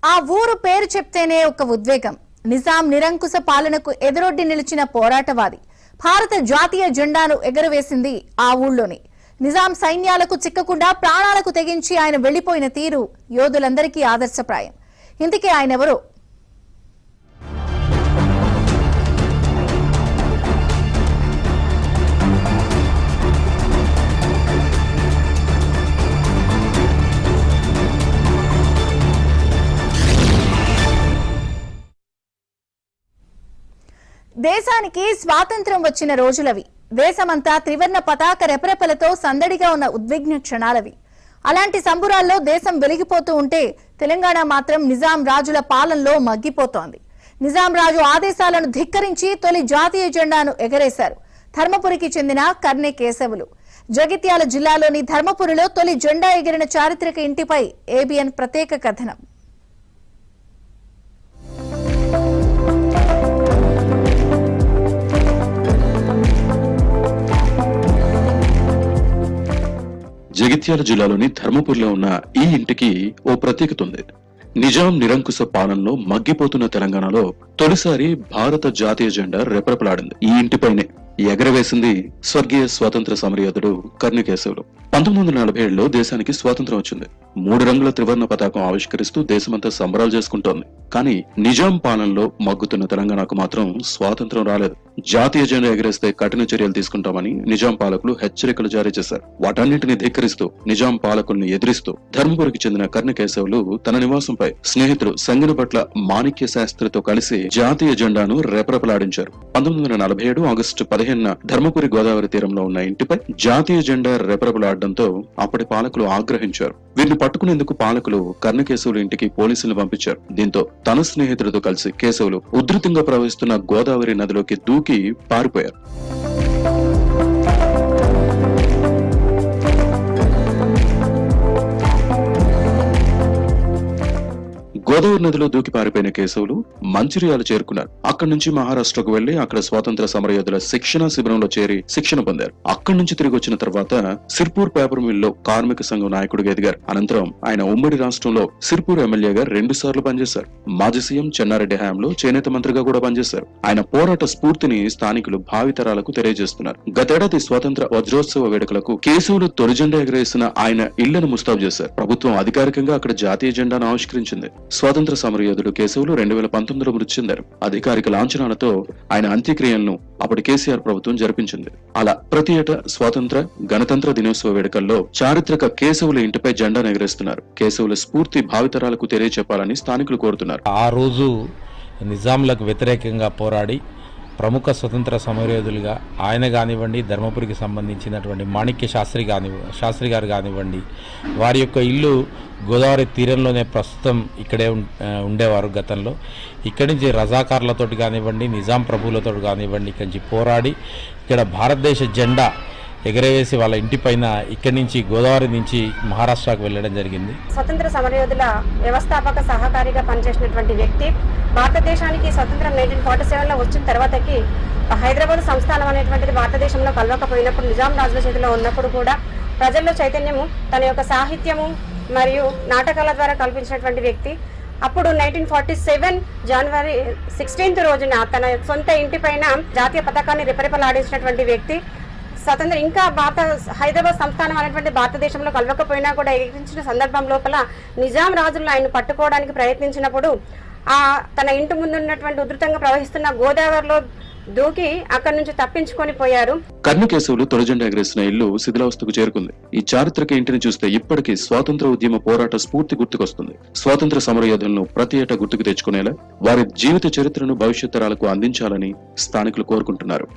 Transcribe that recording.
ఆ ఊరు పేరు చెప్తేనే ఒక ఉద్వేగం. నిజాం నిరంకుశ పాలనకు ఎదురొడ్డి నిలిచిన పోరాటవాది. భారత జాతీయ జెండాను ఎగరవేసింది ఆ ఊళ్ళోనే. నిజాం సైన్యాలకు చిక్కకుండా ప్రాణాలకు తెగించి ఆయన వెళ్లిపోయిన తీరు యోధులందరికీ ఆదర్శప్రాయం. ఇందుకే ఆయనెవరో. దేశానికి స్వాతంత్ర్యం వచ్చిన రోజులవి. దేశమంతా త్రివర్ణ పతాక రెపరెపలతో సందడిగా ఉన్న ఉద్విగ్న క్షణాలవి. అలాంటి సంబురాల్లో దేశం వెలిగిపోతూ ఉంటే తెలంగాణ మాత్రం నిజాం రాజుల పాలనలో మగ్గిపోతోంది. నిజాం రాజు ఆదేశాలను ధిక్కరించి తొలి జాతీయ జెండాను ఎగరేశారు ధర్మపురికి చెందిన కర్నె కేశవులు. జగిత్యాల జిల్లాలోని ధర్మపురిలో తొలి జెండా ఎగిరిన చారిత్రక ఇంటిపై ఏబిఎన్ ప్రత్యేక కథనం. జగిత్యాల జిల్లాలోని ధర్మపురిలో ఉన్న ఈ ఇంటికి ఓ ప్రత్యేకత ఉంది. నిజాం నిరంకుశ పాలనలో మగ్గిపోతున్న తెలంగాణలో తొలిసారి భారత జాతీయ జెండా రెపరెపలాడింది. ఈ ఇంటిపైనే ఎగరవేసింది స్వర్గీయ స్వాతంత్ర సమరయోధుడు కర్నె కేశవులు. 1947లో దేశానికి స్వాతంత్రం వచ్చింది. 3 రంగుల త్రివర్ణ పతాకం ఆవిష్కరిస్తూ దేశమంతా సంబరాలు చేసుకుంటోంది. కానీ నిజాం పాలనలో మగ్గుతున్న తెలంగాణకు మాత్రం స్వాతంత్రం రాలేదు. జాతీయ జెండా ఎగరేస్తే కఠిన చర్యలు తీసుకుంటామని నిజాం పాలకులు హెచ్చరికలు జారీ చేశారు. వాటన్నింటినీ ధిక్కరిస్తూ నిజాం పాలకుల్ని ఎదిరిస్తూ ధర్మపురికి చెందిన కర్నె కేశవులు తన నివాసంపై స్నేహితుడు సంగినపట్ల మాణిక్య శాస్త్రితో కలిసి జాతీయ జెండాను రెపరెపలాడించారు. 1947 ఆగస్టు 15న ధర్మపురి గోదావరి తీరంలో ఉన్న ఇంటిపై జాతీయ జెండా రెపరెపలాడడంతో అప్పటి పాలకులు ఆగ్రహించారు. వీరిని పట్టుకునేందుకు పాలకులు కర్నె కేశవులు ఇంటికి పోలీసులను పంపించారు. దీంతో తన స్నేహితుడితో కలిసి కేశవులు ఉధృతంగా ప్రవహిస్తున్న గోదావరి నదిలోకి దూకి పారిపోయారు. గోదావరి నదిలో దూకి పారిపోయిన కేశవులు మంచిర్యాల చేరుకున్నారు. అక్కడి నుంచి మహారాష్ట్రకు వెళ్లి అక్కడ స్వాతంత్ర సమరయోధుల శిక్షణ శిబిరంలో చేరి శిక్షణ పొందారు. అక్కడి నుంచి తిరిగి వచ్చిన తర్వాత సిర్పూర్ పేపర్ మిల్ లో కార్మిక సంఘం నాయకుడిగా ఎదిగారు. అనంతరం ఆయన ఉమ్మడి రాష్ట్రంలో సిర్పూర్ ఎమ్మెల్యేగా 2 సార్లు పనిచేశారు. మాజీ సీఎం చెన్నారెడ్డి హయాంలో చేనేత మంత్రిగా కూడా పనిచేశారు. ఆయన పోరాట స్ఫూర్తిని స్థానికులు భావితరాలకు తెలియజేస్తున్నారు. గతేడాది స్వాతంత్ర వజ్రోత్సవ వేడుకలకు కేశవులు తొలి జెండా ఎగరేసిన ఆయన ఇళ్లను ముస్తాబు చేశారు. ప్రభుత్వం అధికారికంగా అక్కడ జాతీయ జెండాను ఆవిష్కరించింది. స్వాతంత్ర సమరయోధుడు కేశవులు 2019లో మృతి చెందారు. అధికారిక లాంఛనాలతో ఆయన అంత్యక్రియలను అప్పటి కేసీఆర్ ప్రభుత్వం జరిపించింది. అలా ప్రతి ఏటా స్వాతంత్ర గణతంత్ర దినోత్సవ వేడుకల్లో చారిత్రక కేశవుల ఇంటిపై జెండా ఎగరేస్తున్నారు. కేశవుల స్ఫూర్తి భావితరాలకు తెలియచెప్పాలని స్థానికులు కోరుతున్నారు. ఆ రోజు నిజాంలకు వ్యతిరేకంగా పోరాడి ప్రముఖ స్వతంత్ర సమరయోధులుగా ఆయన కానివ్వండి, ధర్మపురికి సంబంధించినటువంటి మాణిక్య శాస్త్రి గారు కానివ్వండి, వారి యొక్క ఇల్లు గోదావరి తీరంలోనే ప్రస్తుతం ఇక్కడే ఉండేవారు గతంలో. ఇక్కడి నుంచి రజాకార్లతోటి కానివ్వండి, నిజాం ప్రభువులతో కానివ్వండి ఇక్కడి నుంచి పోరాడి ఇక్కడ భారతదేశ జెండా ఎగరవేసి వాళ్ళ ఇంటి పైన ఇక్కడి నుంచి గోదావరి నుంచి మహారాష్ట్రకు వెళ్ళడం జరిగింది. స్వతంత్ర సమరయోధుల వ్యవస్థాపక సహకారిగా పనిచేసినటువంటి వ్యక్తి. భారతదేశానికి స్వతంత్రం 1947లో వచ్చిన తర్వాతకి హైదరాబాద్ సంస్థానం అనేటువంటిది భారతదేశంలో కలవకపోయినప్పుడు, నిజాం రాజుల చేతిలో ఉన్నప్పుడు కూడా ప్రజల్లో చైతన్యము, తన యొక్క సాహిత్యము మరియు నాటకాల ద్వారా కల్పించినటువంటి వ్యక్తి. అప్పుడు 1947 జనవరి 16 రోజున తన సొంత ఇంటి పైన జాతీయ పతాకాన్ని రెపరెపలాడించినటువంటి వ్యక్తి. స్వతంత్ర ఇంకా హైదరాబాద్ సంస్థానం అనేటువంటి భారతదేశంలో కలవకపోయినా కూడా ఎగిరించిన సందర్భం లోపల నిజాం రాజులు ఆయన పట్టుకోవడానికి ప్రయత్నించినప్పుడు తన ఇంటి ముందు ఉన్నటువంటి ఉధృతంగా ప్రవహిస్తున్న గోదావరిలో దూకి అక్కడి నుంచి తప్పించుకొని పోయారు. కర్నె కేశవులు తొలి జెండా ఎగరేసిన ఇల్లు శిథిలావస్థకు చేరుకుంది. ఈ చారిత్రక ఇంటిని చూస్తే ఇప్పటికీ స్వాతంత్ర ఉద్యమ పోరాట స్ఫూర్తి గుర్తుకొస్తుంది. స్వాతంత్ర సమరయోధులను ప్రతి ఏటా గుర్తుకు తెచ్చుకునేలా వారి జీవిత చరిత్రను భవిష్యత్ తరాలకు అందించాలని స్థానికులు కోరుకుంటున్నారు.